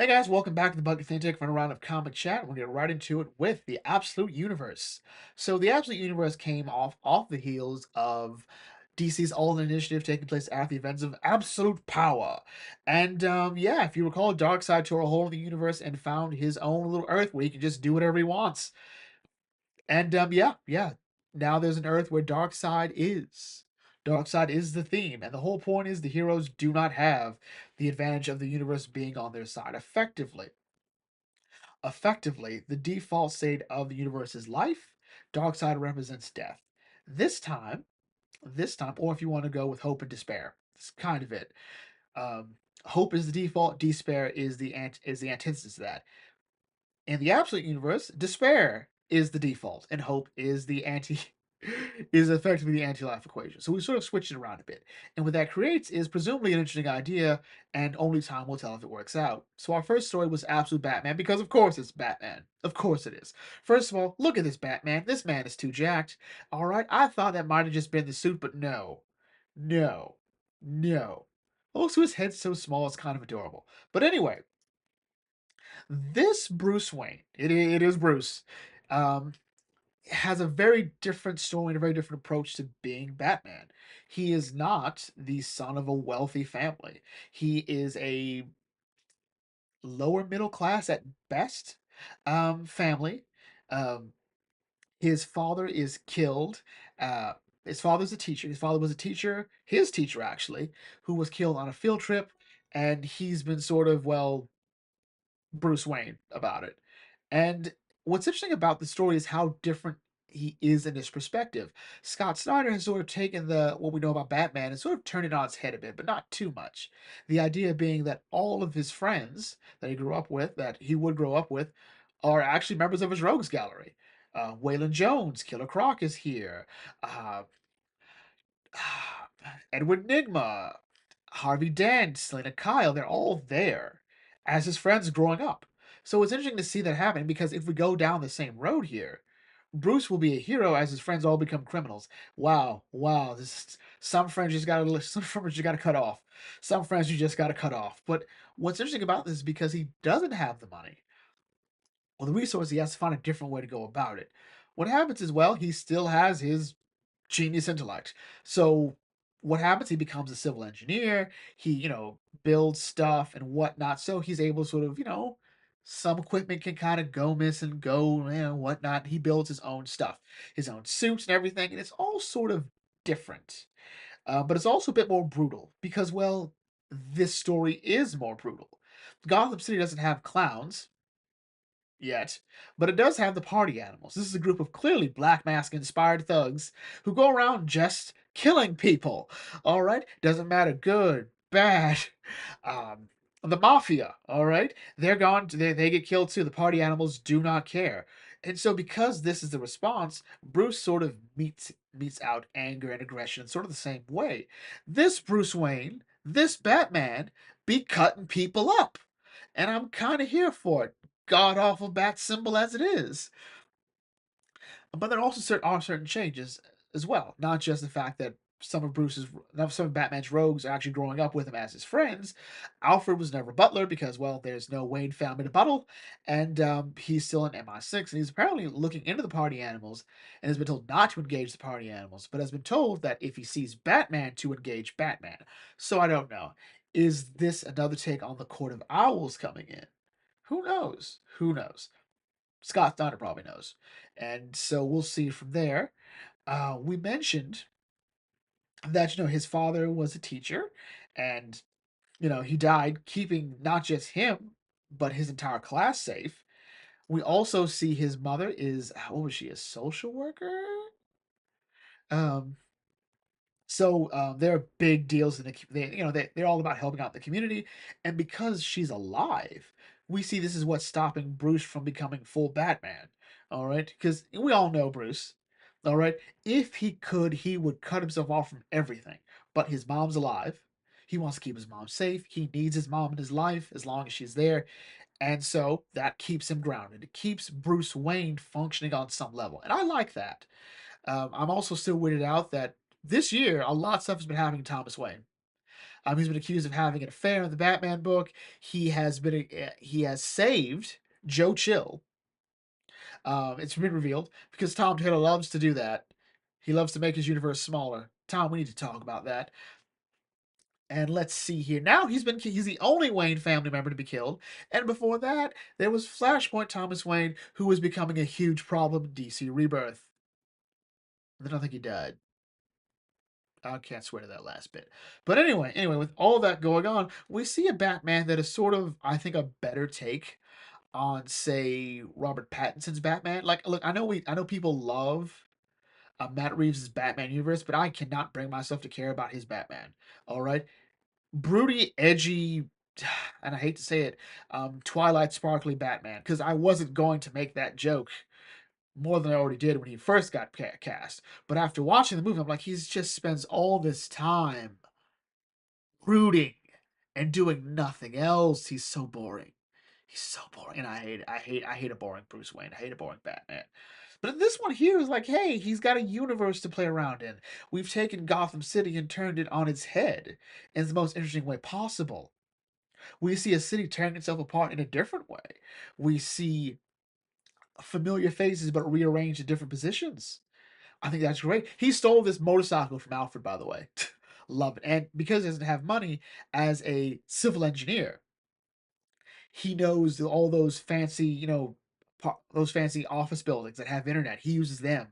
Hey guys, welcome back to the Bucket Fintech for a round of comic chat. We're gonna get right into it with the Absolute Universe. So the Absolute Universe came off the heels of DC's All Initiative taking place after the events of Absolute Power. And yeah, if you recall, Darkseid tore a hole in the universe and found his own little Earth where he can just do whatever he wants. And yeah. Now there's an Earth where Darkseid is. Darkseid is the theme, and the whole point is the heroes do not have the advantage of the universe being on their side effectively, the default state of the universe is life. Darkseid represents death. This time, or if you want to go with hope and despair, it's kind of it. Hope is the default. Despair is the antithesis of that. In the absolute universe, despair is the default, and hope is the anti is effectively the anti-life equation. So we sort of switch it around a bit. And what that creates is presumably an interesting idea, and only time will tell if it works out. So our first story was Absolute Batman, because of course it's Batman. Of course it is. First of all, look at this Batman. This man is too jacked. Alright, I thought that might have just been the suit, but no. No. No. Also, his head's so small, it's kind of adorable. But anyway, this Bruce Wayne, it is Bruce, um, has a very different story and a very different approach to being Batman. He is not the son of a wealthy family. He is a lower middle class at best family. Um, his father is killed. Uh, his father's a teacher. His father was a teacher, his teacher actually, who was killed on a field trip, and he's been sort of, well, Bruce Wayne about it. And what's interesting about the story is how different he is in his perspective. Scott Snyder has sort of taken the what we know about Batman and sort of turned it on its head a bit, but not too much. The idea being that all of his friends that he grew up with, that he would grow up with, are actually members of his rogues gallery. Waylon Jones, Killer Croc is here. Uh, Edward Nigma, Harvey Dent, Selena Kyle, they're all there as his friends growing up. So it's interesting to see that happen because if we go down the same road here, Bruce will be a hero as his friends all become criminals. Wow. Some friends just gotta some friends you gotta cut off. Some friends you just gotta cut off. But what's interesting about this is because he doesn't have the money or the resource, he has to find a different way to go about it. What happens is, well, he still has his genius intellect. So what happens? He becomes a civil engineer. He, builds stuff and whatnot. So he's able to sort of, some equipment can kind of go miss and go, whatnot. He builds his own stuff, his own suits and everything, and it's all sort of different. But it's also a bit more brutal because, well, this story is more brutal. Gotham City doesn't have clowns yet, but it does have the party animals. This is a group of clearly Black Mask inspired thugs who go around just killing people. All right, doesn't matter, good, bad. Um, the mafia, all right, they're gone. They get killed too. The party animals do not care. And so, because this is the response, Bruce sort of meets out anger and aggression in sort of the same way. This Bruce Wayne, this Batman, be cutting people up, and I'm kind of here for it, god awful bat symbol as it is. But there also are certain changes as well, not just the fact that some of Batman's rogues are actually growing up with him as his friends. Alfred was never Butler because, well, there's no Wayne family to Buttle, and he's still in MI6, and he's apparently looking into the party animals, and has been told not to engage the party animals, but has been told that if he sees Batman, to engage Batman. So I don't know. Is this another take on the Court of Owls coming in? Who knows? Who knows? Scott Snyder probably knows. And so we'll see from there. We mentioned that, his father was a teacher, and, he died keeping not just him, but his entire class safe. We also see his mother is, what was she, a social worker? Um, so they're big deals in they're all about helping out the community, and because she's alive, we see this is what's stopping Bruce from becoming full Batman. All right, because we all know Bruce. All right. If he could, he would cut himself off from everything. But his mom's alive. He wants to keep his mom safe. He needs his mom in his life as long as she's there. And so that keeps him grounded. It keeps Bruce Wayne functioning on some level. And I like that. I'm also still weirded out that this year, a lot of stuff has been happening to Thomas Wayne. He's been accused of having an affair in the Batman book. He has saved Joe Chill. It's been revealed because Tom Taylor loves to do that. He loves to make his universe smaller. Tom, we need to talk about that. And let's see here. Now he's the only Wayne family member to be killed. And before that, there was Flashpoint Thomas Wayne, who was becoming a huge problem in DC Rebirth. I don't think he died. I can't swear to that last bit. But anyway, with all that going on, we see a Batman that is sort of, I think, a better take on, say, Robert Pattinson's Batman. Like, look, I know people love Matt Reeves' Batman universe, but I cannot bring myself to care about his Batman. All right, broody, edgy, and I hate to say it, Twilight sparkly Batman, because I wasn't going to make that joke more than I already did when he first got cast. But after watching the movie, I'm like, he just spends all this time brooding and doing nothing else. He's so boring. He's so boring, and I hate it. I hate a boring Bruce Wayne. I hate a boring Batman. But this one here is like, hey, he's got a universe to play around in. We've taken Gotham City and turned it on its head in the most interesting way possible. We see a city tearing itself apart in a different way. We see familiar faces but rearranged in different positions. I think that's great. He stole this motorcycle from Alfred, by the way. Love it. And because he doesn't have money as a civil engineer, he knows all those fancy, those fancy office buildings that have internet. He uses them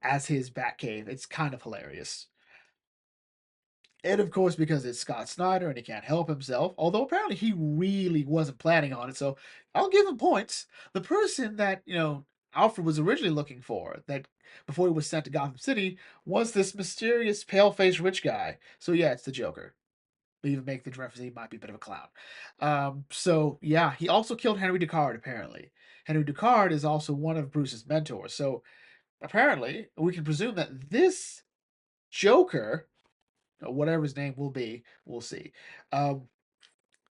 as his Batcave. It's kind of hilarious. And of course, because it's Scott Snyder and he can't help himself, although apparently he really wasn't planning on it, so I'll give him points. The person that, Alfred was originally looking for, that before he was sent to Gotham City, was this mysterious pale faced rich guy. So yeah, it's the Joker. They even make the reference he might be a bit of a clown. So yeah, he also killed Henry Ducard, apparently. Henry Ducard is also one of Bruce's mentors. So apparently, we can presume that this Joker, whatever his name will be, we'll see, um,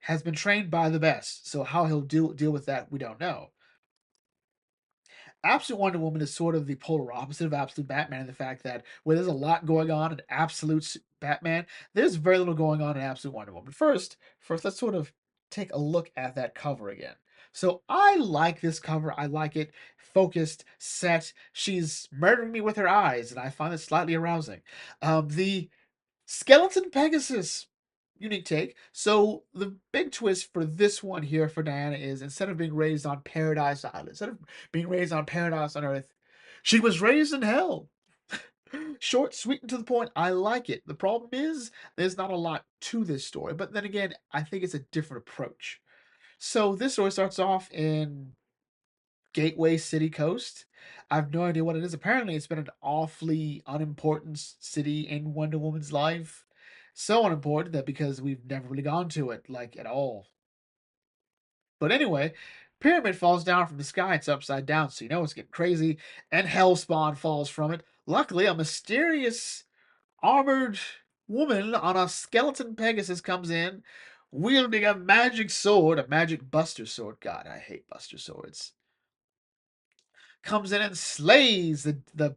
has been trained by the best. So how he'll deal with that, we don't know. Absolute Wonder Woman is sort of the polar opposite of Absolute Batman in the fact that where there's a lot going on in Absolute Batman, there's very little going on in Absolute Wonder Woman. First, let's sort of take a look at that cover again. So I like this cover. I like it focused, set. She's murdering me with her eyes, and I find it slightly arousing. The Skeleton Pegasus. Unique take. So the big twist for this one here for Diana is instead of being raised on Paradise Island, instead of being raised on Paradise on Earth, she was raised in hell. Short, sweet, and to the point. I like it. The problem is there's not a lot to this story, but then again, I think it's a different approach. So this story starts off in Gateway City Coast. I have no idea what it is. Apparently, it's been an awfully unimportant city in Wonder Woman's life. So unimportant that because we've never really gone to it, like, at all. But anyway, Pyramid falls down from the sky. It's upside down, so you know it's getting crazy. And Hellspawn falls from it. Luckily, a mysterious armored woman on a skeleton Pegasus comes in, wielding a magic sword, a magic Buster sword. God, I hate Buster swords. Comes in and slays the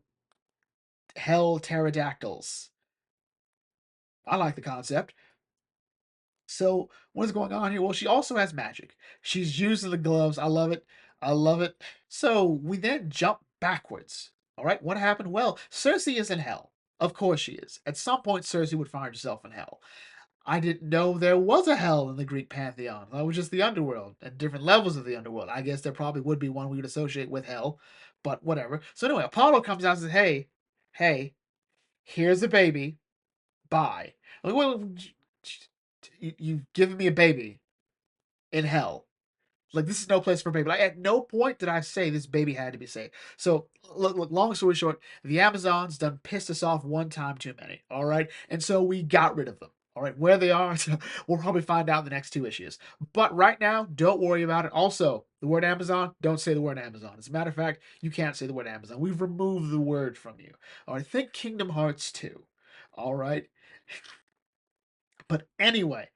hell pterodactyls. I like the concept. So what is going on here? Well, she also has magic. She's using the gloves. I love it. I love it. So we then jump backwards. All right, what happened? Well, Cersei is in hell. Of course she is. At some point, Cersei would find herself in hell. I didn't know there was a hell in the Greek pantheon. That was just the underworld and different levels of the underworld. I guess there probably would be one we would associate with hell, but whatever. So anyway, Apollo comes out and says, hey, here's a baby. Bye. Like, well, you've given me a baby in hell. Like, this is no place for a baby. Like, at no point did I say this baby had to be saved. So, look, long story short, the Amazons done pissed us off one time too many, all right? And so we got rid of them. All right, where they are, we'll probably find out in the next two issues. But right now, don't worry about it. Also, the word Amazon, don't say the word Amazon. As a matter of fact, you can't say the word Amazon. We've removed the word from you. All right, think Kingdom Hearts 2. All right. But anyway,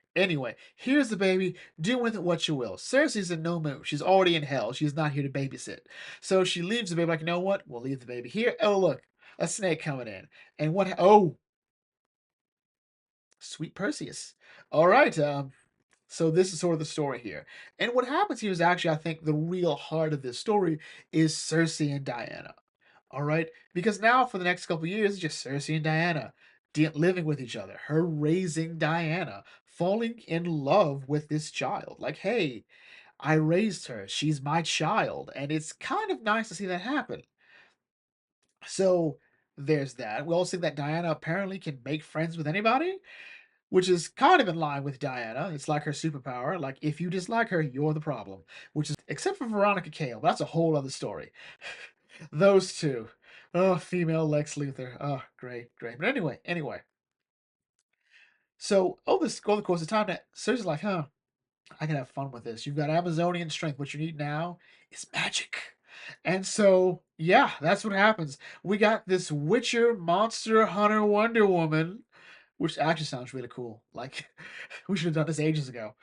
here's the baby. Do with it what you will. Cersei's in no mood. She's already in hell. She's not here to babysit. So she leaves the baby like, you know what? We'll leave the baby here. Oh, look, a snake coming in. And what? Oh, sweet Perseus. All right. So this is sort of the story here. And what happens here is actually, I think, the real heart of this story is Cersei and Diana. All right, because now for the next couple of years, it's just Cersei and Diana living with each other. Her raising Diana, falling in love with this child. Like, hey, I raised her. She's my child, and it's kind of nice to see that happen. So there's that. We also see that Diana apparently can make friends with anybody, which is kind of in line with Diana. It's like her superpower. Like, if you dislike her, you're the problem. Which is, except for Veronica Cale, but that's a whole other story. Those two. Oh, female Lex Luthor. Oh, great, great. But anyway. So, over the course of time, Cersei's like, huh, I can have fun with this. You've got Amazonian strength. What you need now is magic. And so, yeah, that's what happens. We got this Witcher Monster Hunter Wonder Woman, which actually sounds really cool. Like, we should have done this ages ago.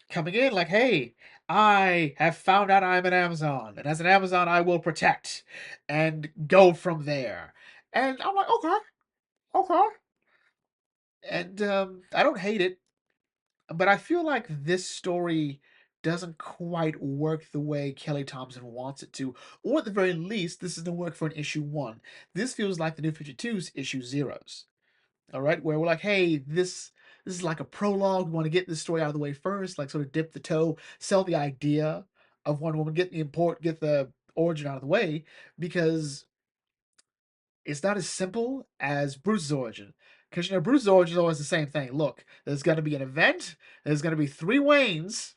Coming in, like, hey, I have found out I'm an Amazon, and as an Amazon, I will protect and go from there. And I'm like, okay, okay. And I don't hate it, but I feel like this story doesn't quite work the way Kelly Thompson wants it to, or at the very least, this isn't work for an issue one. This feels like the New 52's issue zeros. All right, where we're like, hey, this is like a prologue. We want to get this story out of the way first, like sort of dip the toe, sell the idea of Wonder Woman, get the origin out of the way, because it's not as simple as Bruce's origin. Because you know, Bruce's origin is always the same thing. Look, there's going to be an event. There's going to be three Waynes,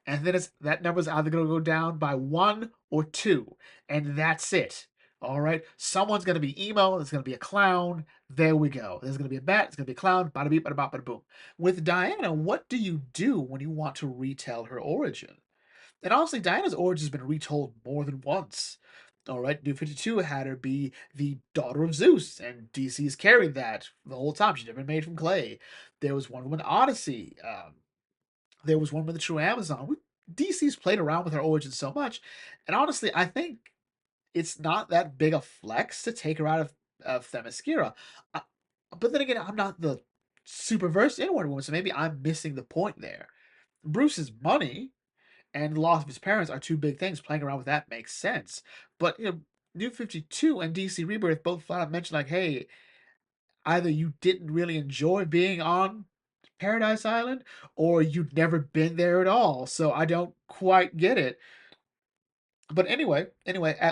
and then that number's either going to go down by one or two, and that's it. All right, someone's going to be emo. There's going to be a clown. There we go. There's going to be a bat. It's going to be a clown. Bada beep, bada bop, bada boom. With Diana, what do you do when you want to retell her origin? And honestly, Diana's origin has been retold more than once. All right, New 52 had her be the daughter of Zeus, and DC's carried that the whole time. She's never been made from clay. There was one with an Odyssey. There was one with the True Amazon. DC's played around with her origin so much, and honestly, I think it's not that big a flex to take her out of Themyscira. But then again, I'm not the super versed in Wonder Woman, so maybe I'm missing the point there. Bruce's money and the loss of his parents are two big things. Playing around with that makes sense. But you know, New 52 and DC Rebirth both flat out mentioned like, hey, either you didn't really enjoy being on Paradise Island, or you'd never been there at all. So I don't quite get it. But anyway,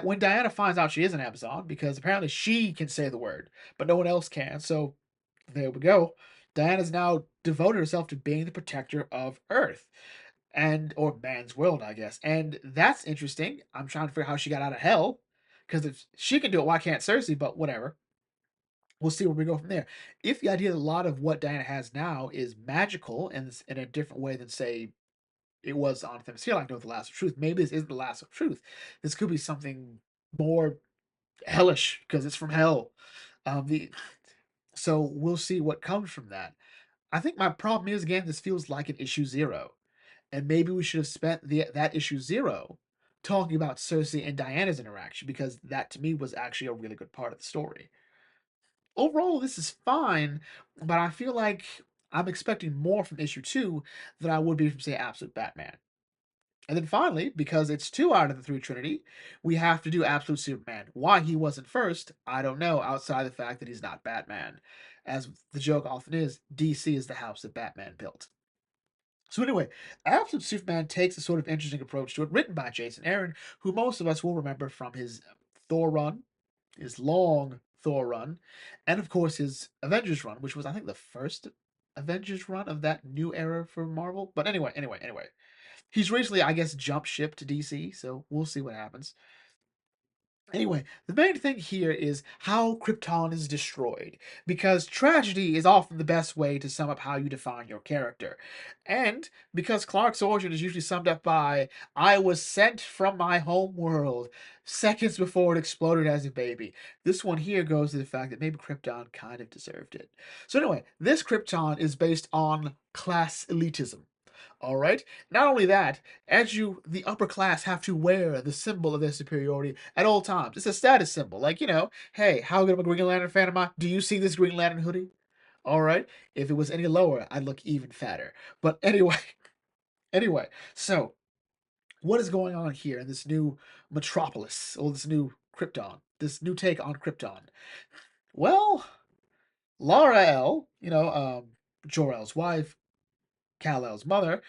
when Diana finds out she is an Amazon, because apparently she can say the word, but no one else can. So there we go. Diana's now devoted herself to being the protector of Earth and or man's world, I guess. And that's interesting. I'm trying to figure out how she got out of hell, because if she can do it, why can't Cersei? But whatever. We'll see where we go from there. If the idea that a lot of what Diana has now is magical and in a different way than say it was on Themyscira, like no, the Last of Truth. Maybe this isn't the Last of Truth. This could be something more hellish because it's from hell. The So we'll see what comes from that. I think my problem is again, this feels like an issue zero, and maybe we should have spent that issue zero talking about Cersei and Diana's interaction, because that to me was actually a really good part of the story. Overall, this is fine, but I feel like I'm expecting more from issue two than I would be from say Absolute Batman. And then finally, because it's two out of the three Trinity, we have to do Absolute Superman. Why he wasn't first, I don't know, outside the fact that he's not Batman. As the joke often is, DC is the house that Batman built. So anyway, Absolute Superman takes a sort of interesting approach to it, written by Jason Aaron, who most of us will remember from his Thor run, his long Thor run, and of course his Avengers run, which was I think the first Avengers run of that new era for Marvel. But anyway. He's recently, I guess, jumped ship to DC, so we'll see what happens. Anyway, the main thing here is how Krypton is destroyed, because tragedy is often the best way to sum up how you define your character. And because Clark's origin is usually summed up by, I was sent from my home world seconds before it exploded as a baby, this one here goes to the fact that maybe Krypton kind of deserved it. So, anyway, this Krypton is based on class elitism. All right. Not only that, as you, the upper class, have to wear the symbol of their superiority at all times. It's a status symbol. Like, hey, how good of a Green Lantern fan am I? Do you see this Green Lantern hoodie? All right. If it was any lower, I'd look even fatter. But anyway, anyway, so what is going on here in this new metropolis, or this new Krypton, this new take on Krypton? Well, Lara L, Jor-El's wife, Kal-El's mother,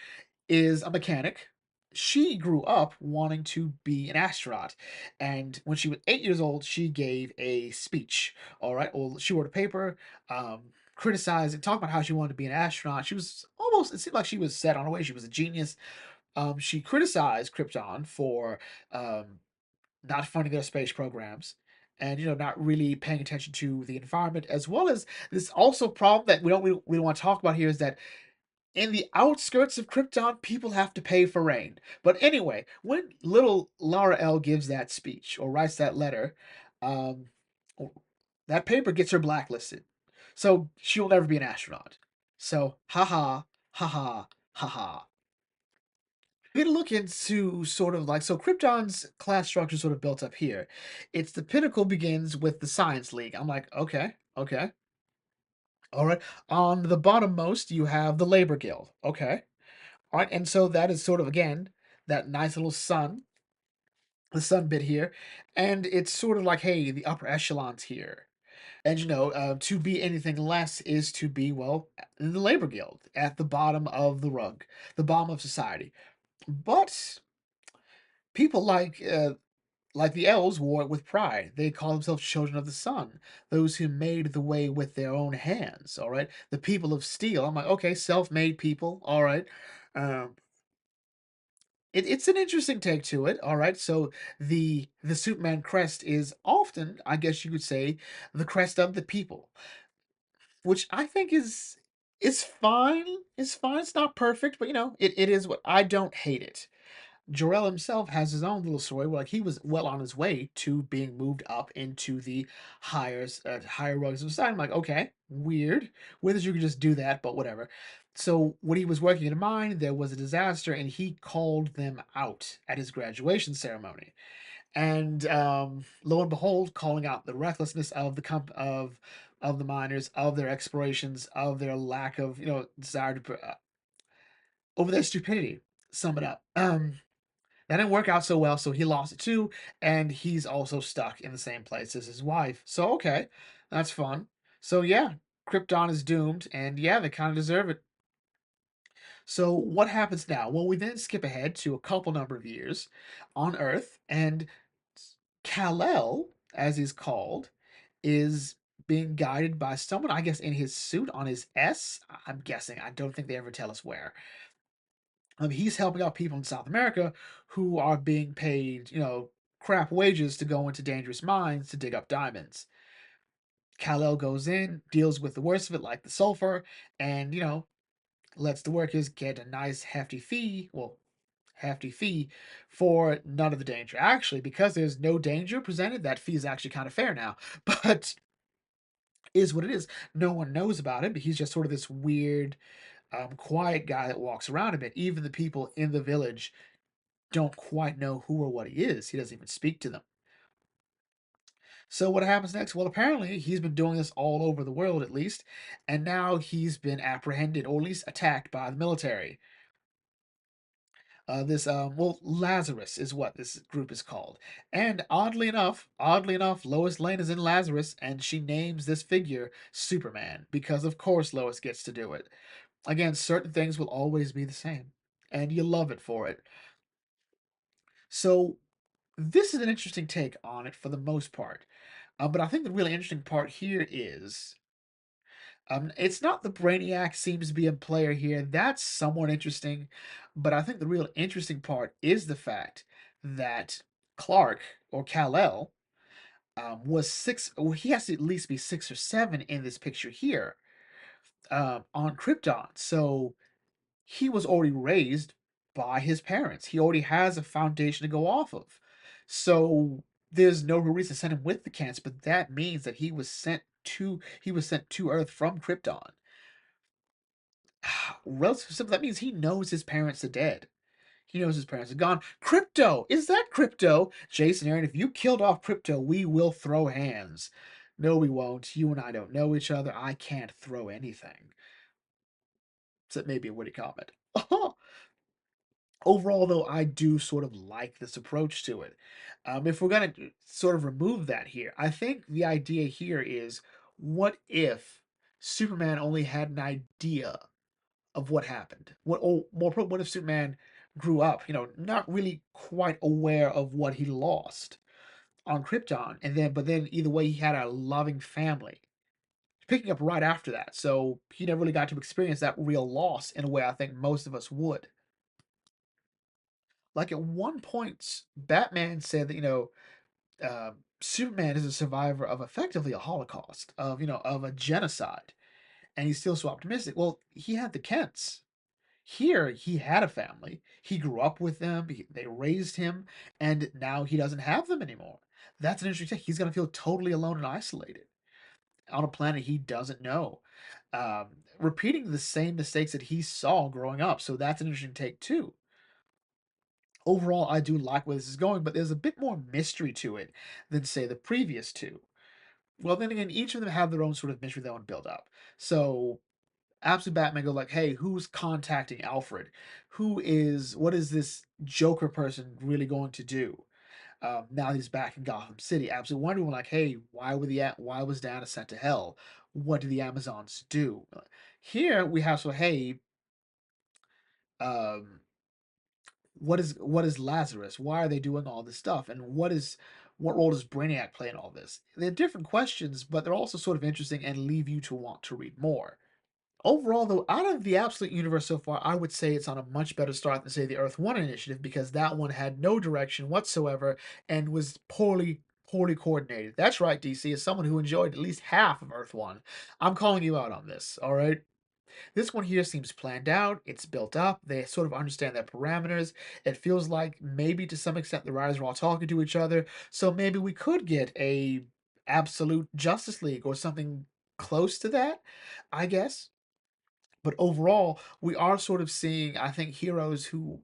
is a mechanic. She grew up wanting to be an astronaut. And when she was 8 years old, she gave a speech. All right. Well, she wrote a paper criticizing, talking about how she wanted to be an astronaut. She was almost, it seemed like she was set on her way. She was a genius. She criticized Krypton for not funding their space programs. And not really paying attention to the environment, as well as this also problem that we don't want to talk about here, is that in the outskirts of Krypton, people have to pay for rain. But anyway, when little Lara L gives that speech or writes that letter, um, that paper gets her blacklisted. So she'll never be an astronaut. So, haha, haha, haha. We're gonna look into sort of like, so Krypton's class structure sort of built up here. It's the pinnacle begins with the Science League. I'm like, okay, okay. All right. On the bottom most, you have the Labor Guild. Okay. All right, and so that is sort of again that nice little sun, the sun bit here, and it's sort of like, hey, the upper echelons here, and to be anything less is to be, well, in the labor guild, at the bottom of the rug, the bottom of society. But people like the elves wore it with pride. They call themselves children of the sun, those who made the way with their own hands. All right, the people of steel. I'm like, okay, self-made people. All right. Um, it's an interesting take to it. All right, so the Superman crest is often, I guess you could say, the crest of the people, which I think is fine. It's fine. It's not perfect, but it is what I don't hate it. Jor-El himself has his own little story where, like, he was well on his way to being moved up into the higher rungs of society. I'm like, okay, weird. Whether you could just do that, but whatever. So when he was working in a mine, there was a disaster, and he called them out at his graduation ceremony. And lo and behold, calling out the recklessness of the of the miners, of their explorations, of their lack of desire to over their stupidity. Sum it up. That didn't work out so well, so he lost it too, and he's also stuck in the same place as his wife. So okay, that's fun. So yeah, Krypton is doomed, and yeah, they kind of deserve it. So what happens now? Well, we then skip ahead to a couple number of years on Earth, and Kal-El, as he's called, is being guided by someone, I guess, in his suit on his S. I'm guessing. I don't think they ever tell us where. He's helping out people in South America who are being paid, crap wages to go into dangerous mines to dig up diamonds. Kal-El goes in, deals with the worst of it, like the sulfur, and lets the workers get a nice hefty fee. Well, hefty fee for none of the danger. Actually, because there's no danger presented, that fee is actually kind of fair now. But is what it is. No one knows about him, but he's just sort of this weird, quiet guy that walks around a bit. Even the people in the village don't quite know who or what he is. He doesn't even speak to them. So what happens next? Well, apparently he's been doing this all over the world, at least, and now he's been apprehended, or at least attacked by the military. This well, Lazarus is what this group is called. And oddly enough, Lois Lane is in Lazarus, and she names this figure Superman because, of course, Lois gets to do it. Again, certain things will always be the same, and you love it for it. So this is an interesting take on it for the most part. But I think the really interesting part here is it's not the Brainiac seems to be a player here. That's somewhat interesting. But I think the real interesting part is the fact that Clark, or Kal-El, was six. Well, he has to at least be 6 or 7 in this picture here, on Krypton. So he was already raised by his parents. He already has a foundation to go off of. So there's no real reason to send him with the Kents, but that means that he was sent to Earth from Krypton. Relatively simple. That means he knows his parents are dead. He knows his parents are gone. Crypto! Is that Crypto? Jason Aaron, if you killed off Crypto, we will throw hands. No, we won't. You and I don't know each other. I can't throw anything. Except maybe a witty comment. Overall, though, I do sort of like this approach to it. If we're going to sort of remove that here, I think the idea here is, what if Superman only had an idea of what happened? What if Superman grew up, not really quite aware of what he lost on Krypton, but then either way, he had a loving family picking up right after that. So he never really got to experience that real loss in a way I think most of us would. Like at one point, Batman said that Superman is a survivor of effectively a Holocaust, of a genocide, and he's still so optimistic. Well, he had the Kents. Here, he had a family. He grew up with them. They raised him, and now he doesn't have them anymore. That's an interesting take. He's going to feel totally alone and isolated on a planet he doesn't know, um, repeating the same mistakes that he saw growing up. So that's an interesting take too. Overall, I do like where this is going, but there's a bit more mystery to it than, say, the previous two. Well, then again, each of them have their own sort of mystery they want to build up. So, Absolute Batman go like, hey, who's contacting Alfred? What is this Joker person really going to do? Now that he's back in Gotham City, Absolute Wonder Woman like, hey, why was Diana sent to hell? What do the Amazons do? Here we have hey, um, what is Lazarus? Why are they doing all this stuff? And what role does Brainiac play in all this? They're different questions, but they're also sort of interesting and leave you to want to read more. Overall, though, out of the Absolute Universe so far, I would say it's on a much better start than, say, the Earth One initiative, because that one had no direction whatsoever and was poorly coordinated. That's right, DC. As someone who enjoyed at least half of Earth One, I'm calling you out on this. All right. This one here seems planned out, it's built up, they sort of understand their parameters. It feels like maybe to some extent the writers are all talking to each other, so maybe we could get a absolute Justice League or something close to that, I guess. But overall, we are sort of seeing, I think, heroes who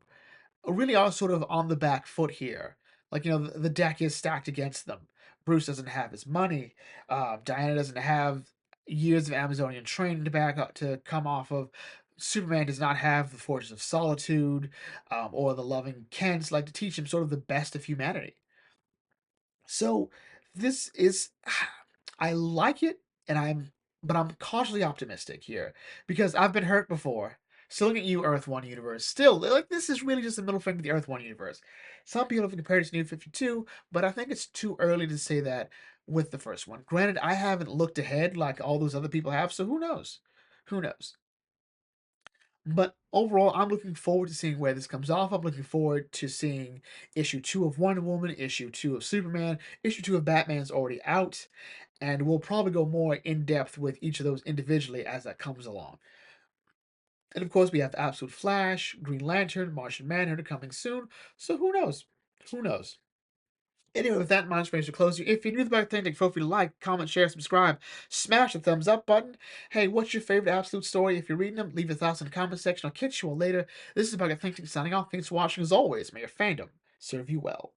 really are sort of on the back foot here. Like, the deck is stacked against them. Bruce doesn't have his money. Diana doesn't have years of Amazonian training to back up to come off of. Superman does not have the Fortress of Solitude, or the loving Kents, like to teach him sort of the best of humanity. So this is I like it, but I'm cautiously optimistic here because I've been hurt before. Still looking at you, Earth One universe. Still, like, this is really just a middle finger to the Earth One universe. Some people have compared it to New 52, but I think it's too early to say that with the first one. Granted, I haven't looked ahead like all those other people have, so who knows? Who knows? But overall, I'm looking forward to seeing where this comes off. I'm looking forward to seeing issue 2 of Wonder Woman, issue 2 of Superman, issue 2 of Batman's already out, and we'll probably go more in depth with each of those individually as that comes along. And of course, we have Absolute Flash, Green Lantern, Martian Manhunter coming soon, so who knows? Who knows? Anyway, with that in mind, just to close you. If you're new to the Thing, feel free to like, comment, share, subscribe, smash the thumbs up button. Hey, what's your favorite Absolute story? If you're reading them, leave your thoughts in the comment section. I'll catch you all later. This is Bucket Think signing off. Thanks for watching as always. May your fandom serve you well.